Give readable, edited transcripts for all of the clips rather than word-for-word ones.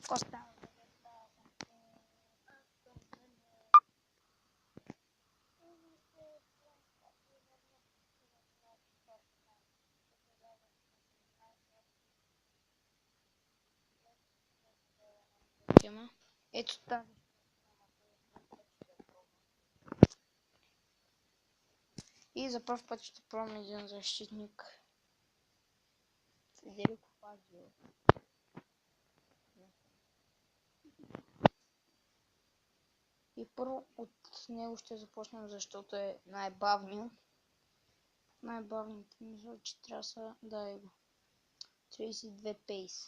Коста. Ето тази. И за първ път ще пробвам един защитник. Федерико Фазио. И първо от него ще започнем, защото е най-бавният. Най-бавните мисля, че трябва да са, да е го. 32 пейс.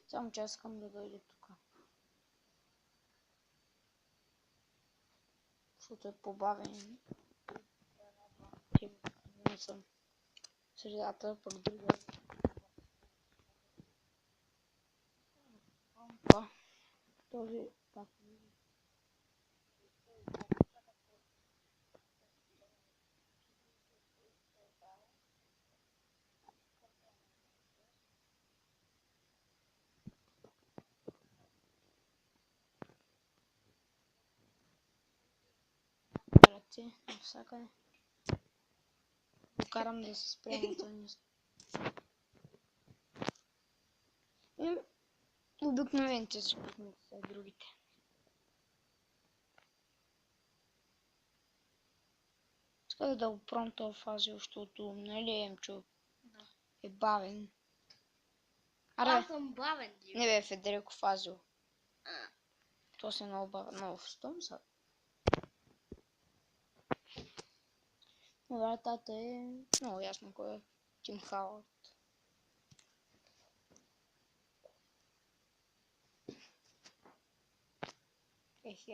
Само че аз искам да дойде тук. Защото е по-бавен. Не съм средата, пък другия. Този как ръце навсякъде. Карам да се спрям от това. И обикновените защитници са другите. Исках да го пробвам този Фазио, защото нали Емчо е бавен. Аз съм бавен. Не бе, Федерико Фазио. То си много бавен. Много встъм са. Вратата е много ясно кой е Тим Хауърд.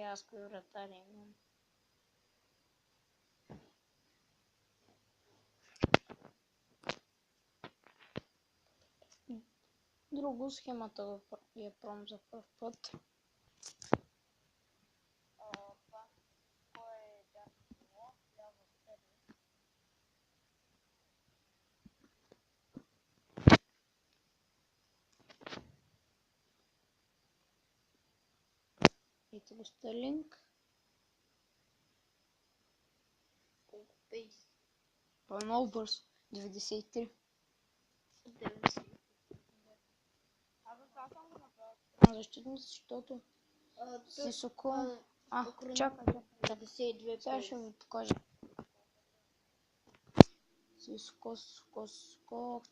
Аз кой вратари имам. Друго схемата я пробвам за първ път. Ето го Стърлинг. Колко пейс? Това е много бърз. 93. 90. Защитници, защото Сисоко... чакай. 92 Сега ще ви покажа. Сисоко,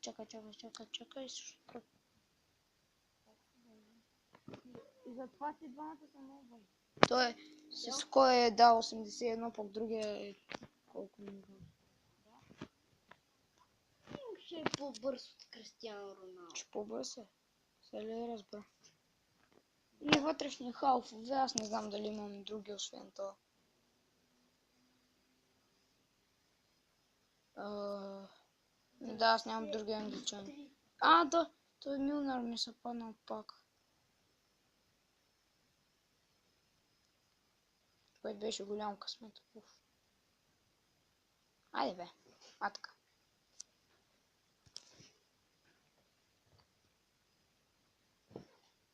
чакай. И затова ти двамата са много бързи. Той Сисоко е дал 81, пък другия е колко не знам. Ще е по-бърз от Кристиано Роналдо. Че по-бърз е. Сега ли разбра? И вътрешни халфове, аз не знам дали имам други освен това. Да, аз нямам други англичани. Да, той Милнар ми се паднал пак. Което беше голям късмет. Айде бе, така.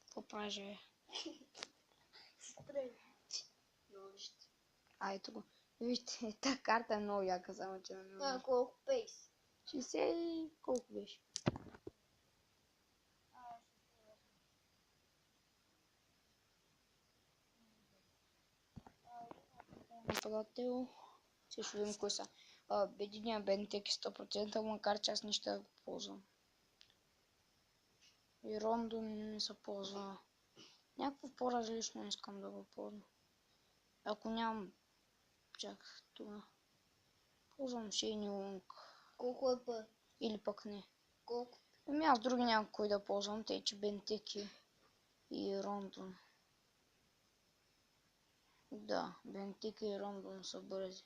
Какво правиш бе? Ето го. Вижте, тази карта е много яка, само че не. Колко пейс? 60 колко беше? Нападател. Ще видим кои са. Единия Бентек 100%, макар че аз не ще го ползвам. И Рондо не се ползва. Някакво по-различно искам да го ползвам. Ако нямам чак това. Ползвам Шейни Лунг. Колко е път? Или пък не. Колко? Аз други няма кой да ползвам, тъй че Бентеки и Рондон. Да, Бентеки и Рондон са бързи.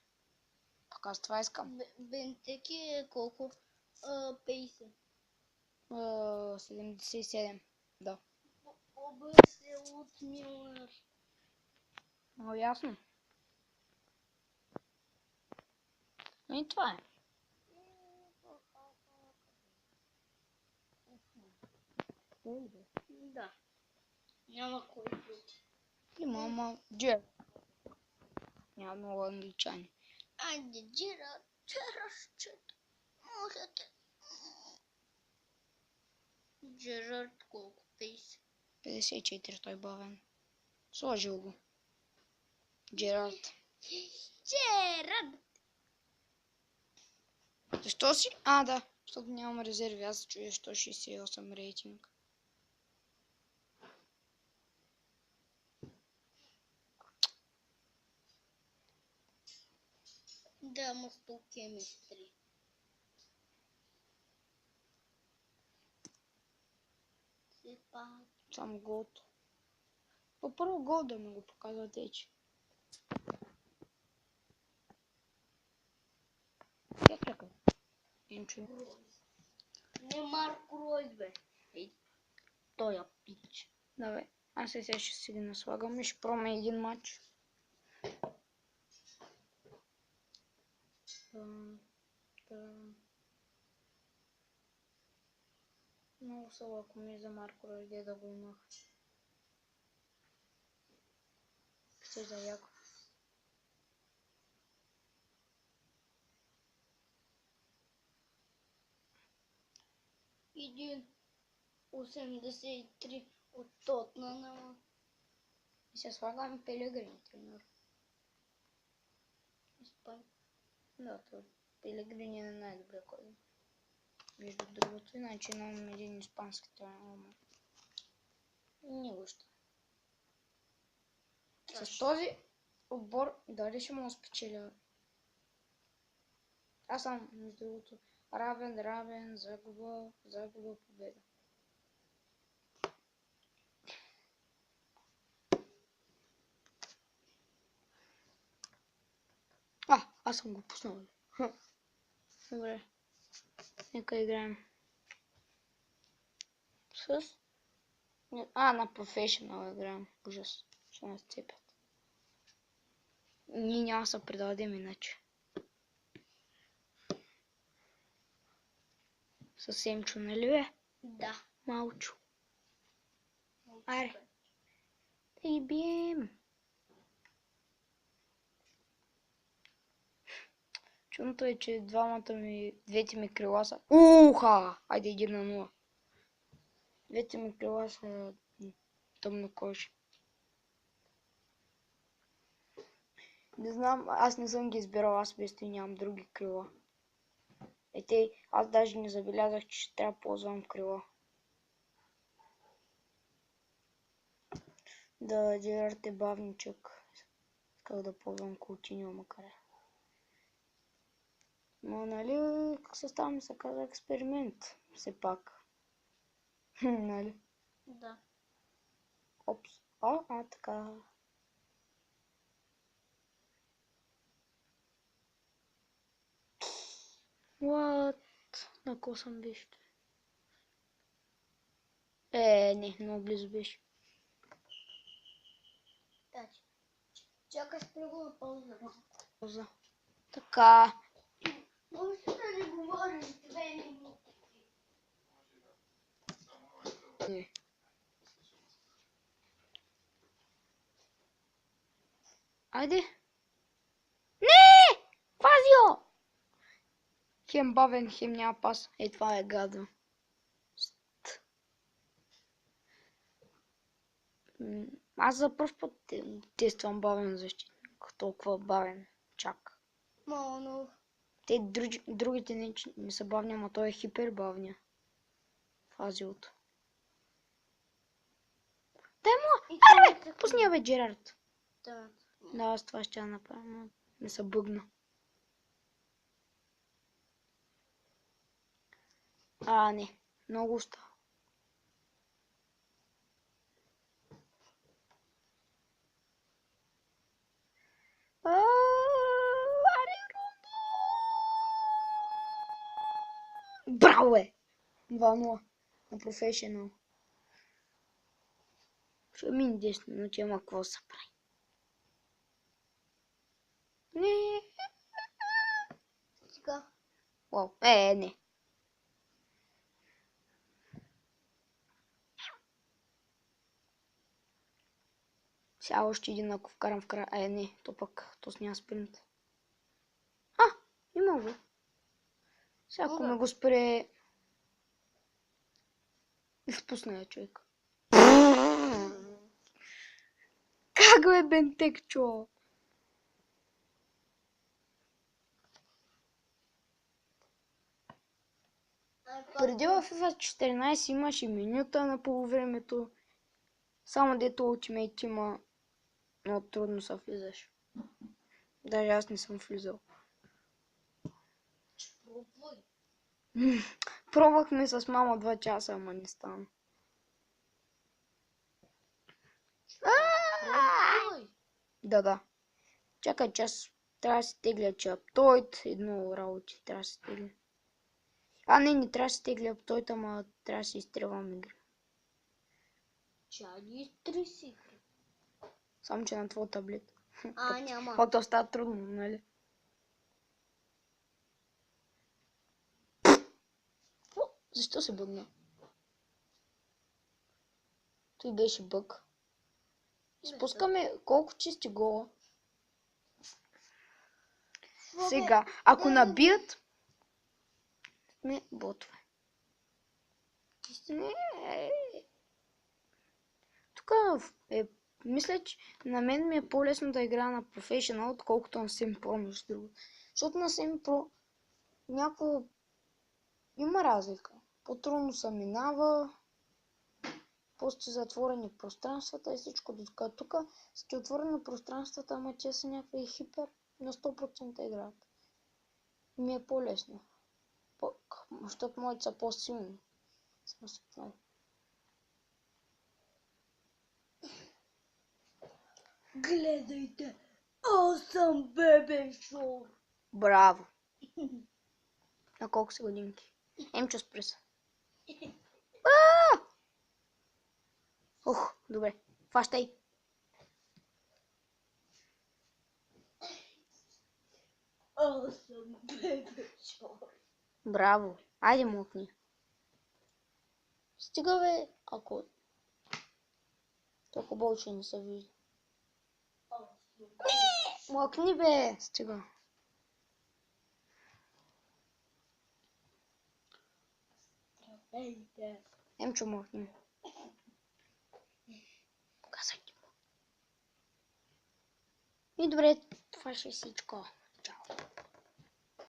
Пък аз това искам. Бентеки е колко пейса? 77, да. По-бърз е от Милнар. Много ясно. И това е. Да. Няма кой друг. Има, ама Джер. Няма много англичани. Айде, Джерард, можете. Джерард колко? 50. 54, той бавен. Сложил го. Джерард. Джерард! Защо си? А, да. Защото нямам резерви. Аз чуя 168 рейтинг. Да, мъсто кемистри. Само голд. По-първо гол да ми го показва тече. Чакай. Инчо. Не Марко Ройс, бе. Ей, той я пич. Давай. Аз сега ще си ги наслагам и ще пробваме един матч. Много слабо ми за Марко Ройс, да го имах. Ще да яко. Един 83 от Тотнъм. И се слагаме Пелегрин, тренер. Испания. Да, това Пелегрин е най-добре кой. Между другото, иначе имам един испански тренер. Не го ще. С този отбор дали ще му спечеля. Аз съм, между другото, равен, загуба, победа. Аз съм го пуснал. Добре. Нека играем. На професионал играем. Ужас. Ще нас цепят. Ние няма се предадем иначе. Съвсем чу, нали бе? Да. Малчо. Аре. Да ги бием. Чудното е, че двете ми крила са... Уха! Айде 1-0. Двете ми крила са тъмнокожи. Не знам, аз не съм ги избирал, аз без нямам други крила. Аз даже не забелязах, че ще трябва да ползвам крила. Да, Джерард е бавничък. Исках да ползвам Каутиньо, макар. Но нали състав ми се казва експеримент, все пак. Нали? Да. Опс. Така. What? На кого съм беше? Не, много близо беше. Чакай, спри го на пауза. Така. Може да не говориш 2 минути. Не. Айде. Не! Фазио! Хем бавен, хем няма пас. Това е гадно. Аз за първ път тествам бавен защитник. Толкова бавен. Чак. Монов. Те другите не са бавни, ама той е хипербавния. Фазиото. Дай му! Аре бе! Пусни я бе, Джерард. Да. Да, аз това ще направя, но не се бъгна. Не. Много остава. Браво е! 2-0 на професионал. Ще мини 10 минути, ама какво се прави? Не. Уау, не. Сега още един, ако вкарам в края. Не, то пък, то с няма спринт. И мога. Сега ако ме го спре... Изпусна я, човек. Как бе, Бентекчо? Преди в FIFA 14 имаше менюта на полувремето. Само дето Ultimate има, много трудно се влизаш. Даже аз не съм влизал. Пробвахме с мама 2 часа, ама не стана. Да. Чакай, че аз трябва да се тегля чаптойт. Едно работи трябва да се тегля. Не трябва да се тегля аптойт, ама трябва да се изстрелвам игри. Чай ги изтриси игри. Само че на твой таблет. Няма. Пак то става трудно, нали? Защо се бъгна? Той беше бъг. Изпускаме колко чисти гола. Сега, ако набият, сме ботове. Тук мисля, че на мен ми е по-лесно да играя на Professional, отколкото на Semi Pro, между другото. Защото на Semi Pro някакво има разлика. По-трудно се минава, после затворени пространствата и всичко. Докато тук сте отворени пространствата, ама те са някакви хипер на 100% играят. Ми е по-лесно. Защото моите са по-силни. Гледайте! Awesome Baby Show! Браво! На колко са годинки? Емчо спри се. Ух, добре. Фащай. Awesome Baby Show! Браво. Айде мокни. Стига бе, ако... Толкова болче не се вижда. Мокни бе. Стига. Емчо мокни. Показай ти му. И добре, това ще е всичко.